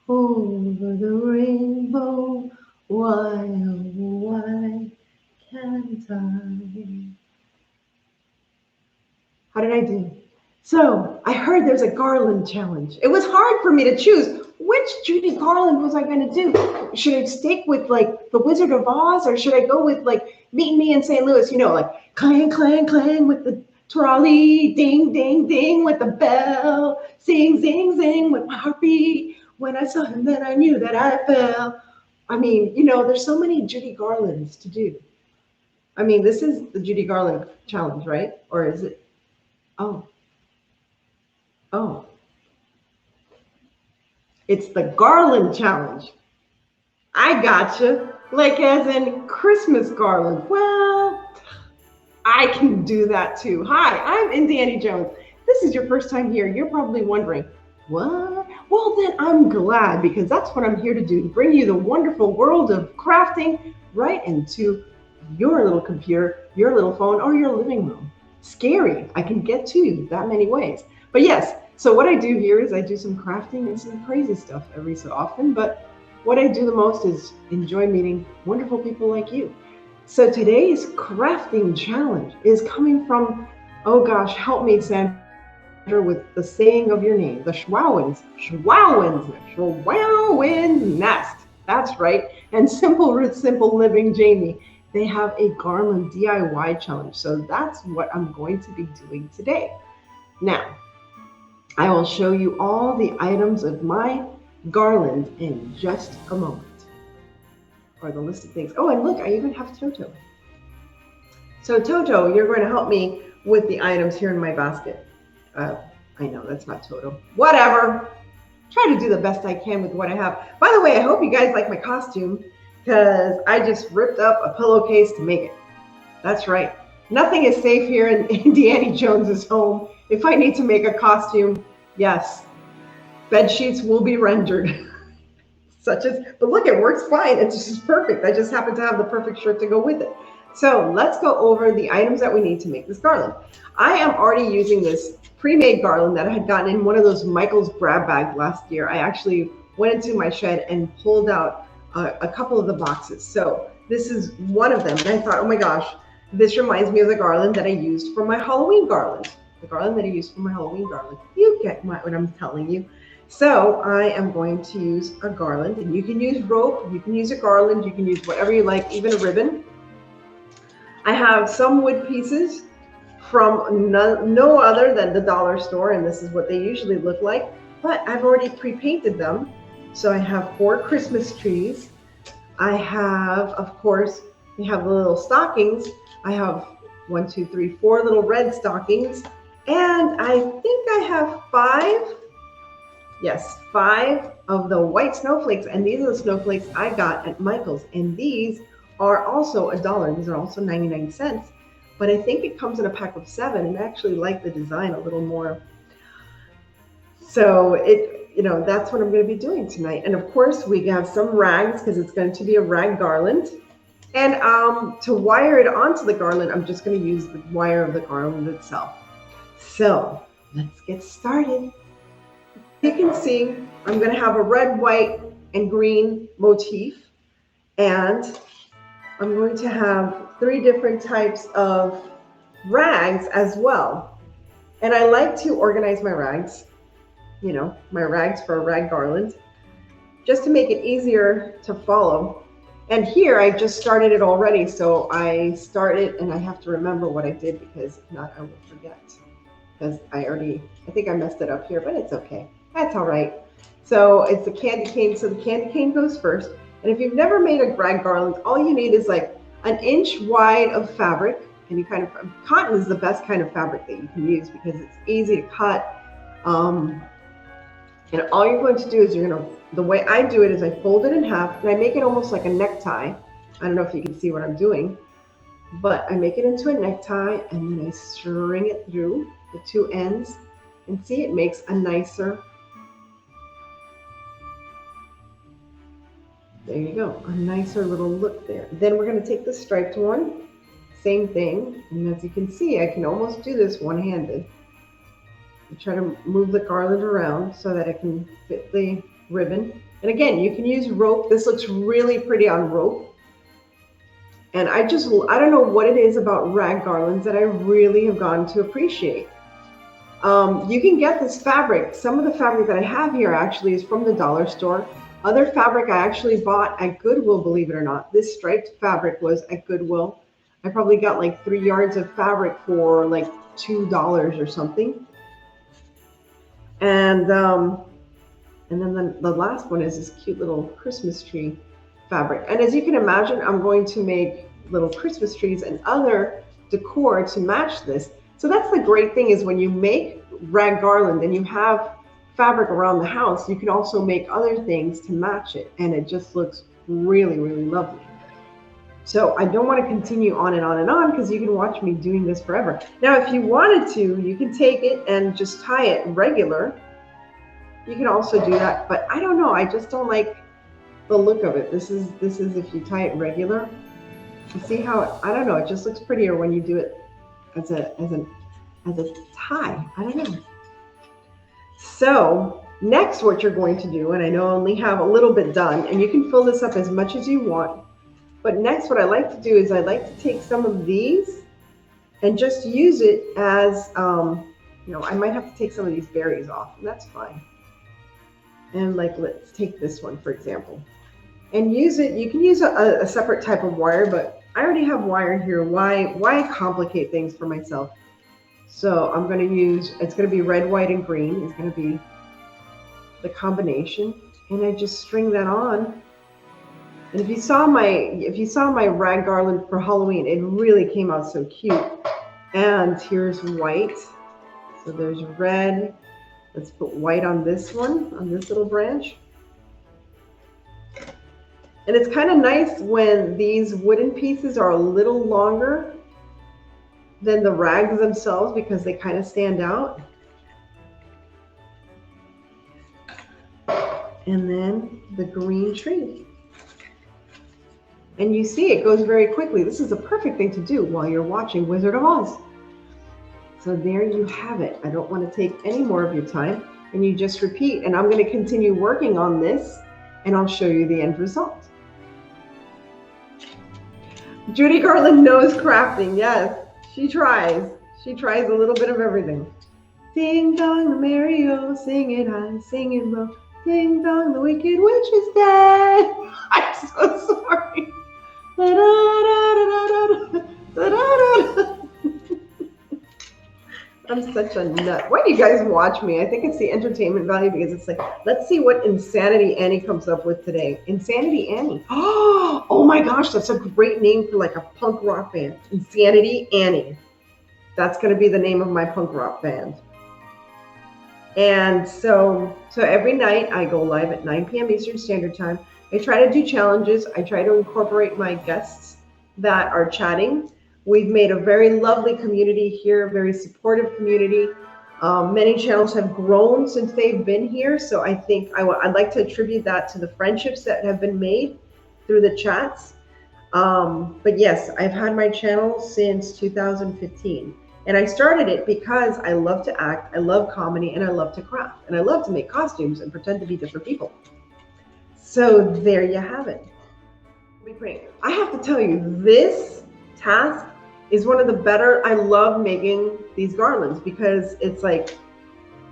Over the rainbow, why, oh, why can't I? How did I do? So I heard there's a Garland challenge. It was hard for me to choose which Judy Garland was I going to do. Should I stick with like the Wizard of Oz, or should I go with like Meet Me in St. Louis? You know, like clang, clang, clang with the trolley, ding, ding, ding with the bell, sing, zing, zing with my heartbeat. When I saw him, then I knew that I fell. I mean, there's so many Judy Garlands to do. I mean, this is the Judy Garland challenge, right? Or is it? Oh, oh, it's the Garland challenge. I gotcha. Like as in Christmas garland. Well, I can do that too. Hi, I'm Indiana Jones. This is your first time here. You're probably wondering, what? Well, then I'm glad because that's what I'm here to bring you the wonderful world of crafting right into your little computer, your little phone, or your living room. Scary. I can get to you that many ways. But yes, so what I do here is I do some crafting and some crazy stuff every so often. But what I do the most is enjoy meeting wonderful people like you. So today's crafting challenge is coming from, oh gosh, help me, Sandra, with the saying of your name, the Schwowins Nest. That's right. And Simple Roots Simple Living Jamie, they have a garland DIY challenge. So that's what I'm going to be doing today. Now, I will show you all the items of my garland in just a moment, or the list of things. Oh, and look, I even have Toto. So Toto, you're going to help me with the items here in my basket. Uh, I know that's not Toto. Whatever. Try to do the best I can with what I have. By the way, I hope you guys like my costume because I just ripped up a pillowcase to make it. That's right. Nothing is safe here in Indiana Jones's home. If I need to make a costume, yes, bed sheets will be rendered. But look, it works fine. It's just perfect. I just happen to have the perfect shirt to go with it. So let's go over the items that we need to make this garland. I am already using this pre-made garland that I had gotten in one of those Michael's grab bags last year. I actually went into my shed and pulled out a couple of the boxes. So this is one of them. And I thought, oh my gosh, this reminds me of the garland that I used for my Halloween garland. The garland that I used for my Halloween garland. You get what I'm telling you. So I am going to use a garland, and you can use rope, you can use a garland, you can use whatever you like, even a ribbon. I have some wood pieces from no other than the dollar store, and this is what they usually look like, but I've already pre-painted them. So I have 4 Christmas trees. I have, of course, we have the little stockings. I have 1, 2, 3, 4 little red stockings, and I think I have 5. Yes, 5 of the white snowflakes, and these are the snowflakes I got at Michael's, and these are also $1. These are also 99 cents, but I think it comes in a pack of 7, and I actually like the design a little more. So that's what I'm going to be doing tonight. And of course, we have some rags because it's going to be a rag garland. And to wire it onto the garland, I'm just going to use the wire of the garland itself. So let's get started. You can see I'm going to have a red, white, and green motif, and I'm going to have 3 different types of rags as well. And I like to organize my rags, my rags for a rag garland, just to make it easier to follow. And here I just started it already, so I start it and I have to remember what I did because if not, I will forget. Because I think I messed it up here, but it's okay. That's all right. So it's the candy cane. So the candy cane goes first. And if you've never made a rag garland, all you need is like an inch wide of fabric. And cotton is the best kind of fabric that you can use because it's easy to cut. And all you're going to do is the way I do it is I fold it in half and I make it almost like a necktie. I don't know if you can see what I'm doing, but I make it into a necktie and then I string it through the 2 ends, and see, it makes a nicer, there you go, a nicer little look there. Then we're going to take the striped one, same thing, and as you can see, I can almost do this one-handed. I try to move the garland around so that I can fit the ribbon And again, you can use rope. This looks really pretty on rope. And I don't know what it is about rag garlands that I really have gotten to appreciate. You can get this fabric. Some of the fabric that I have here actually is from the dollar store. Other fabric I actually bought at Goodwill, believe it or not. This striped fabric was at Goodwill. I probably got like 3 yards of fabric for like $2 or something. And then the last one is this cute little Christmas tree fabric. And as you can imagine, I'm going to make little Christmas trees and other decor to match this. So that's the great thing, is when you make rag garland and you have fabric around the house, you can also make other things to match it. And it just looks really, really lovely. So I don't want to continue on and on and on, because you can watch me doing this forever. Now, if you wanted to, you can take it and just tie it regular. You can also do that, but I don't know. I just don't like the look of it. This is if you tie it regular. You see how I don't know. It just looks prettier when you do it as a tie. I don't know. So next, what you're going to do, and I know I only have a little bit done, and you can fill this up as much as you want. But next, what I like to do is I like to take some of these and just use it as, I might have to take some of these berries off, and that's fine. And like, let's take this one, for example, and use it. You can use a separate type of wire, but I already have wire here. Why complicate things for myself? So I'm going to use, it's going to be red, white, and green. It's going to be the combination. And I just string that on. And if you saw my rag garland for Halloween, it really came out so cute. And here's white. So there's red. Let's put white on this one, on this little branch. And it's kind of nice when these wooden pieces are a little longer than the rags themselves, because they kind of stand out. And then the green tree. And you see it goes very quickly. This is a perfect thing to do while you're watching Wizard of Oz. So there you have it. I don't want to take any more of your time, and you just repeat. And I'm going to continue working on this, and I'll show you the end result. Judy Garland knows crafting. Yes, she tries. She tries a little bit of everything. Ding dong, the merry-o, sing it high, sing it low. Ding dong, the wicked witch is dead. I'm so sorry. I'm such a nut. Why do you guys watch me? I think it's the entertainment value, because it's like, let's see what Insanity Annie comes up with today. Insanity Annie. Oh my gosh, that's a great name for like a punk rock band. Insanity Annie. That's going to be the name of my punk rock band. And so every night I go live at 9 p.m. Eastern Standard Time. I try to do challenges. I try to incorporate my guests that are chatting. We've made a very lovely community here, very supportive community. Many channels have grown since they've been here. So I think I'd like to attribute that to the friendships that have been made through the chats. But yes, I've had my channel since 2015. And I started it because I love to act, I love comedy, and I love to craft. And I love to make costumes and pretend to be different people. So there you have it. I have to tell you, this task is one of the better. I love making these garlands, because it's like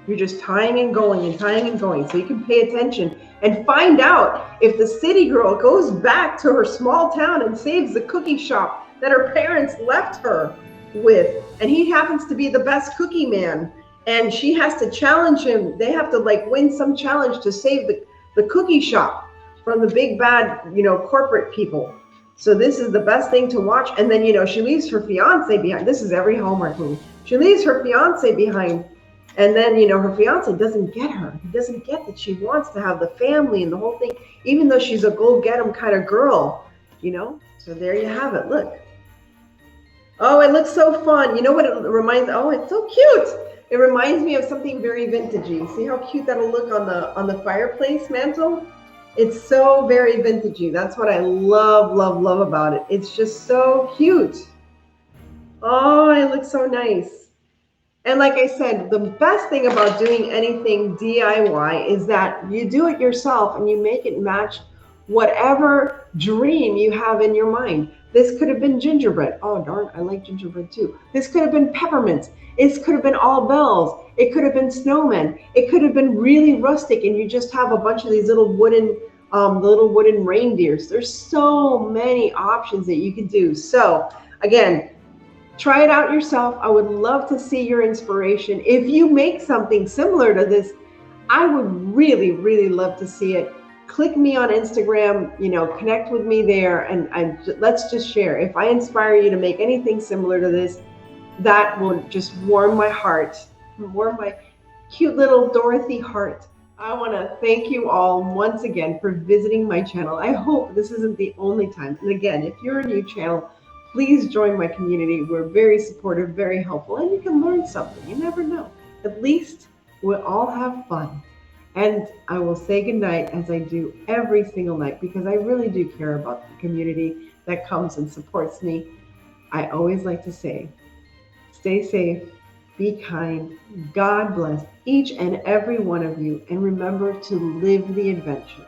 you're just tying and going and tying and going. So you can pay attention and find out if the city girl goes back to her small town and saves the cookie shop that her parents left her with, and he happens to be the best cookie man, and she has to challenge him. They have to like win some challenge to save the cookie shop from the big bad, corporate people. So this is the best thing to watch. And then, she leaves her fiance behind. This is every Hallmark movie. She leaves her fiance behind, and then, her fiance doesn't get her. He doesn't get that she wants to have the family and the whole thing, even though she's a go-get-'em kind of girl, So there you have it. Look. Oh, it looks so fun. You know what it reminds? Oh, it's so cute. It reminds me of something very vintagey. See how cute that'll look on the fireplace mantle? It's so very vintagey. That's what I love, love, love about it. It's just so cute. Oh, it looks so nice. And like I said, the best thing about doing anything DIY is that you do it yourself and you make it match whatever dream you have in your mind. This could have been gingerbread. Oh, darn, I like gingerbread too. This could have been peppermints. This could have been all bells. It could have been snowmen. It could have been really rustic and you just have a bunch of these little wooden reindeers. There's so many options that you could do. So again, try it out yourself. I would love to see your inspiration. If you make something similar to this, I would really, really love to see it. Click me on Instagram, connect with me there, and let's just share. If I inspire you to make anything similar to this, that will just warm my heart, warm my cute little Dorothy heart. I want to thank you all once again for visiting my channel. I hope this isn't the only time. And again, if you're a new channel, please join my community. We're very supportive, very helpful, and you can learn something. You never know. At least we'll all have fun. And I will say goodnight as I do every single night because I really do care about the community that comes and supports me. I always like to say, stay safe, be kind, God bless each and every one of you, and remember to live the adventure.